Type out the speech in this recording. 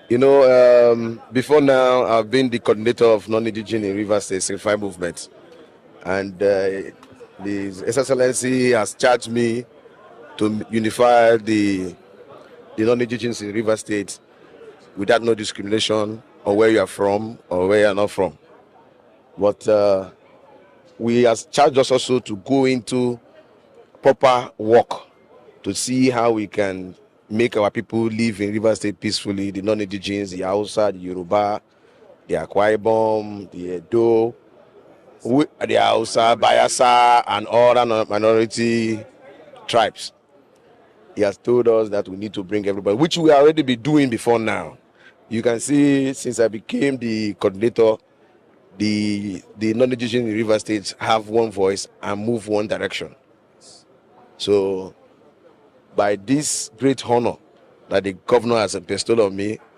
Before now, I've been the coordinator of non-indigenous in Rivers State Signify Movement, and His Excellency has charged me to unify the non-indigenous in Rivers State without no discrimination on where you are from or where you are not from. But we has charged us also to go into proper work to see how we can make our people live in Rivers State peacefully, the non-indigenous, the Hausa, the Yoruba, the Akwa Ibom, the Edo, the Hausa, Bayelsa, and all other minority tribes. He has told us that we need to bring everybody, which we already be doing before now. You can see since I became the coordinator, the non-indigenous in Rivers State have one voice and move one direction. So by this great honor that the governor has bestowed on me,